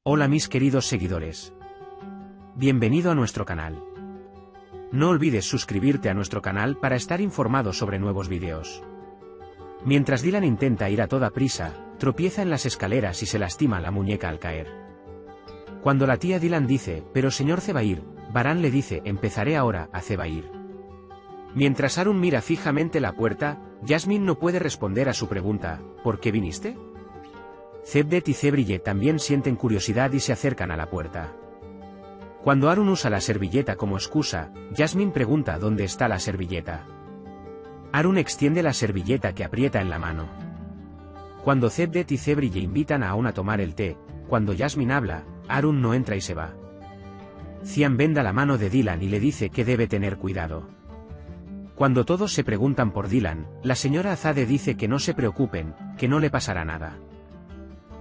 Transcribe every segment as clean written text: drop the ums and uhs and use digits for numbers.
Hola mis queridos seguidores. Bienvenido a nuestro canal. No olvides suscribirte a nuestro canal para estar informado sobre nuevos vídeos. Mientras Dylan intenta ir a toda prisa, tropieza en las escaleras y se lastima la muñeca al caer. Cuando la tía Dylan dice, pero señor Zebair, Baran le dice, empezaré ahora, a Zebair. Mientras Harun mira fijamente la puerta, Jasmine no puede responder a su pregunta, ¿por qué viniste? Cevdet y Zebrille también sienten curiosidad y se acercan a la puerta. Cuando Harun usa la servilleta como excusa, Jasmine pregunta dónde está la servilleta. Harun extiende la servilleta que aprieta en la mano. Cuando Cevdet y Zebrille invitan a Aun a tomar el té, cuando Jasmine habla, Harun no entra y se va. Cian venda la mano de Dylan y le dice que debe tener cuidado. Cuando todos se preguntan por Dylan, la señora Azade dice que no se preocupen, que no le pasará nada.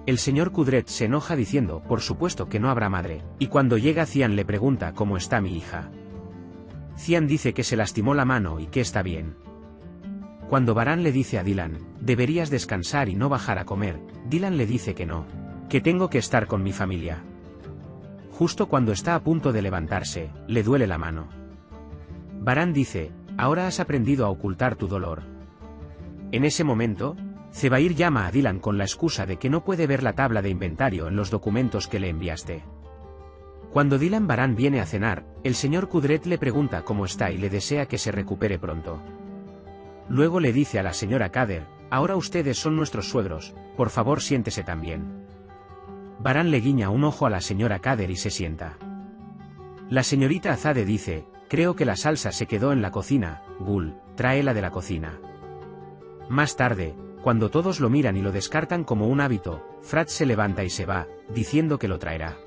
El señor Kudret se enoja diciendo, por supuesto que no habrá madre, y cuando llega Cian le pregunta cómo está mi hija. Cian dice que se lastimó la mano y que está bien. Cuando Baran le dice a Dylan, deberías descansar y no bajar a comer, Dylan le dice que no, que tengo que estar con mi familia. Justo cuando está a punto de levantarse, le duele la mano. Baran dice, ahora has aprendido a ocultar tu dolor. En ese momento, Zebair llama a Dylan con la excusa de que no puede ver la tabla de inventario en los documentos que le enviaste. Cuando Dylan Baran viene a cenar, el señor Kudret le pregunta cómo está y le desea que se recupere pronto. Luego le dice a la señora Kader, ahora ustedes son nuestros suegros, por favor siéntese también. Baran le guiña un ojo a la señora Kader y se sienta. La señorita Azade dice, creo que la salsa se quedó en la cocina, Gul, tráela de la cocina. Más tarde, cuando todos lo miran y lo descartan como un hábito, Frat se levanta y se va, diciendo que lo traerá.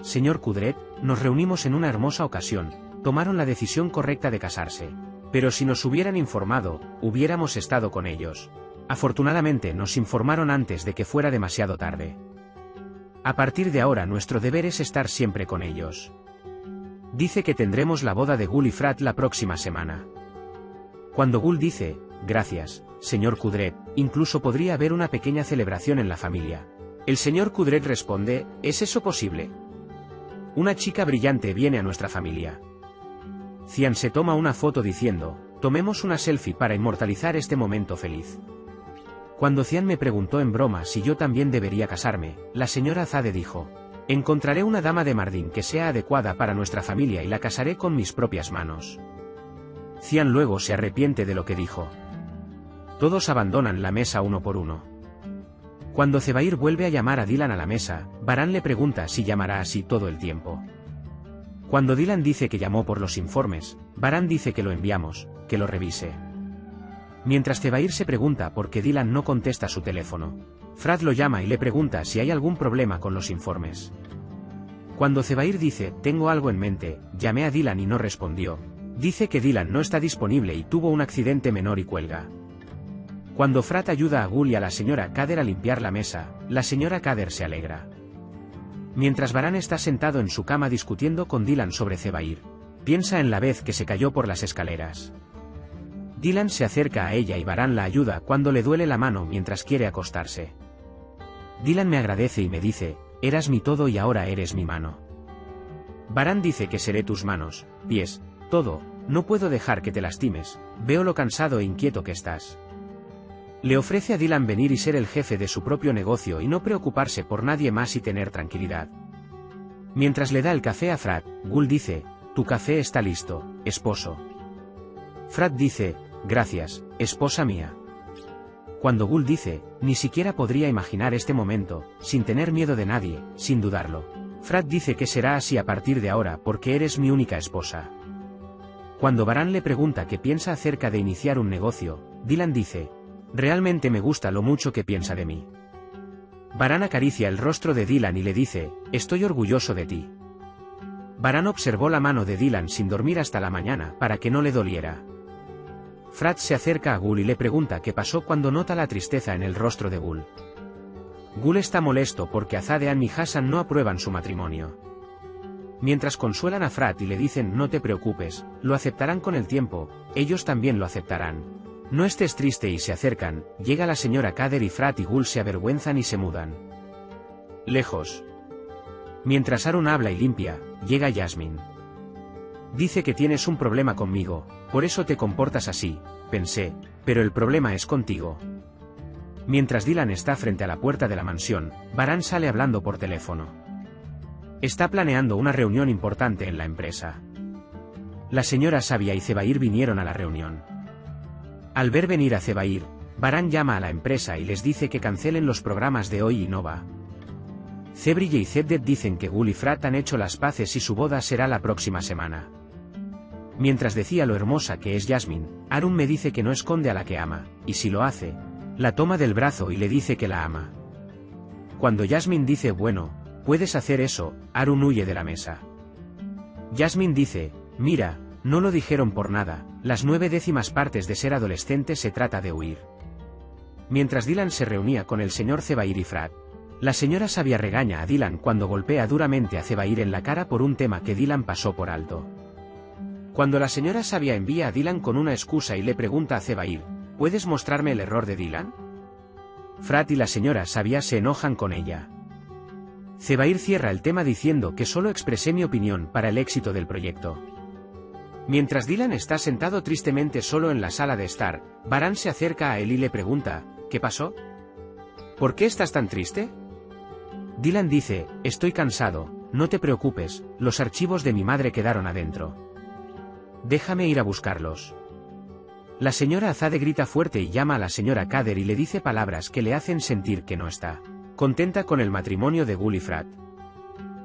Señor Kudret, nos reunimos en una hermosa ocasión, tomaron la decisión correcta de casarse. Pero si nos hubieran informado, hubiéramos estado con ellos. Afortunadamente nos informaron antes de que fuera demasiado tarde. A partir de ahora nuestro deber es estar siempre con ellos. Dice que tendremos la boda de Gul y Frat la próxima semana. Cuando Gul dice, gracias, señor Kudret, incluso podría haber una pequeña celebración en la familia. El señor Kudret responde, ¿es eso posible? Una chica brillante viene a nuestra familia. Cian se toma una foto diciendo, tomemos una selfie para inmortalizar este momento feliz. Cuando Cian me preguntó en broma si yo también debería casarme, la señora Azade dijo, encontraré una dama de Mardin que sea adecuada para nuestra familia y la casaré con mis propias manos. Cian luego se arrepiente de lo que dijo. Todos abandonan la mesa uno por uno. Cuando Zebair vuelve a llamar a Dylan a la mesa, Baran le pregunta si llamará así todo el tiempo. Cuando Dylan dice que llamó por los informes, Baran dice que lo enviamos, que lo revise. Mientras Zebair se pregunta por qué Dylan no contesta su teléfono, Frat lo llama y le pregunta si hay algún problema con los informes. Cuando Zebair dice, tengo algo en mente, llamé a Dylan y no respondió, dice que Dylan no está disponible y tuvo un accidente menor y cuelga. Cuando Frat ayuda a Gul y a la señora Kader a limpiar la mesa, la señora Kader se alegra. Mientras Baran está sentado en su cama discutiendo con Dylan sobre Zebair, piensa en la vez que se cayó por las escaleras. Dylan se acerca a ella y Baran la ayuda cuando le duele la mano mientras quiere acostarse. Dylan me agradece y me dice, eras mi todo y ahora eres mi mano. Baran dice que seré tus manos, pies, todo, no puedo dejar que te lastimes, veo lo cansado e inquieto que estás. Le ofrece a Dylan venir y ser el jefe de su propio negocio y no preocuparse por nadie más y tener tranquilidad. Mientras le da el café a Frat, Gul dice, tu café está listo, esposo. Frat dice, gracias, esposa mía. Cuando Gul dice, ni siquiera podría imaginar este momento, sin tener miedo de nadie, sin dudarlo. Frat dice que será así a partir de ahora porque eres mi única esposa. Cuando Baran le pregunta qué piensa acerca de iniciar un negocio, Dylan dice, realmente me gusta lo mucho que piensa de mí. Baran acaricia el rostro de Dylan y le dice, estoy orgulloso de ti. Baran observó la mano de Dylan sin dormir hasta la mañana para que no le doliera. Frat se acerca a Gul y le pregunta qué pasó cuando nota la tristeza en el rostro de Gul. Gul está molesto porque Azadean y Hassan no aprueban su matrimonio. Mientras consuelan a Frat y le dicen no te preocupes, lo aceptarán con el tiempo, ellos también lo aceptarán. No estés triste y se acercan, llega la señora Kader y Frat y Gul se avergüenzan y se mudan. Lejos. Mientras Arun habla y limpia, llega Jasmine. Dice que tienes un problema conmigo, por eso te comportas así, pensé, pero el problema es contigo. Mientras Dylan está frente a la puerta de la mansión, Baran sale hablando por teléfono. Está planeando una reunión importante en la empresa. La señora Sabia y Zebair vinieron a la reunión. Al ver venir a Zebair, Baran llama a la empresa y les dice que cancelen los programas de hoy y no va. Zebrille y Zeddet dicen que Gul y Frat han hecho las paces y su boda será la próxima semana. Mientras decía lo hermosa que es Jasmine, Arun me dice que no esconde a la que ama, y si lo hace, la toma del brazo y le dice que la ama. Cuando Jasmine dice bueno, puedes hacer eso, Arun huye de la mesa. Jasmine dice, mira, no lo dijeron por nada, las 9/10 partes de ser adolescente se trata de huir. Mientras Dylan se reunía con el señor Zebair y Frat, la señora Sabia regaña a Dylan cuando golpea duramente a Zebair en la cara por un tema que Dylan pasó por alto. Cuando la señora Sabia envía a Dylan con una excusa y le pregunta a Zebair, ¿puedes mostrarme el error de Dylan? Frat y la señora Sabia se enojan con ella. Zebair cierra el tema diciendo que solo expresé mi opinión para el éxito del proyecto. Mientras Dylan está sentado tristemente solo en la sala de estar, Baran se acerca a él y le pregunta, ¿qué pasó? ¿Por qué estás tan triste? Dylan dice, estoy cansado, no te preocupes, los archivos de mi madre quedaron adentro. Déjame ir a buscarlos. La señora Azade grita fuerte y llama a la señora Kader y le dice palabras que le hacen sentir que no está contenta con el matrimonio de Gul y Frat.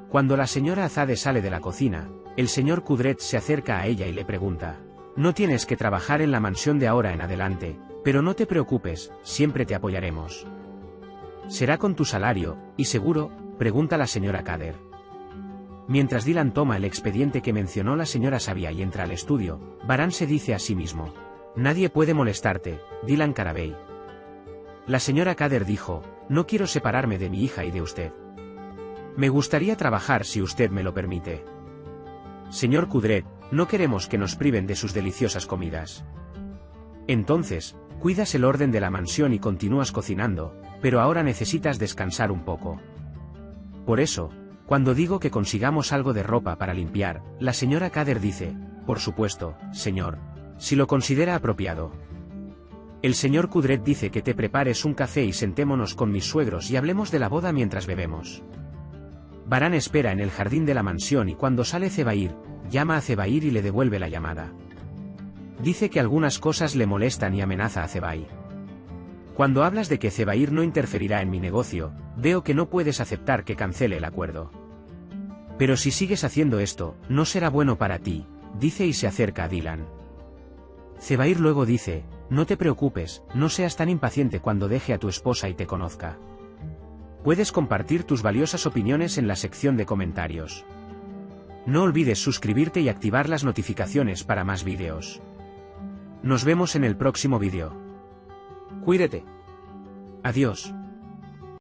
Cuando la señora Azade sale de la cocina, el señor Kudret se acerca a ella y le pregunta, no tienes que trabajar en la mansión de ahora en adelante, pero no te preocupes, siempre te apoyaremos. ¿Será con tu salario, y seguro? Pregunta la señora Kader. Mientras Dylan toma el expediente que mencionó la señora Sabia y entra al estudio, Baran se dice a sí mismo, nadie puede molestarte, Dylan Carabey. La señora Kader dijo, no quiero separarme de mi hija y de usted. Me gustaría trabajar si usted me lo permite. Señor Kudret, no queremos que nos priven de sus deliciosas comidas. Entonces, cuidas el orden de la mansión y continúas cocinando, pero ahora necesitas descansar un poco. Por eso, cuando digo que consigamos algo de ropa para limpiar, la señora Kader dice, por supuesto, señor, si lo considera apropiado. El señor Kudret dice que te prepares un café y sentémonos con mis suegros y hablemos de la boda mientras bebemos. Baran espera en el jardín de la mansión y cuando sale Zebair, llama a Zebair y le devuelve la llamada. Dice que algunas cosas le molestan y amenaza a Zebair. Cuando hablas de que Zebair no interferirá en mi negocio, veo que no puedes aceptar que cancele el acuerdo. Pero si sigues haciendo esto, no será bueno para ti, dice y se acerca a Dylan. Zebair luego dice, no te preocupes, no seas tan impaciente cuando deje a tu esposa y te conozca. Puedes compartir tus valiosas opiniones en la sección de comentarios. No olvides suscribirte y activar las notificaciones para más vídeos. Nos vemos en el próximo vídeo. Cuídate. Adiós.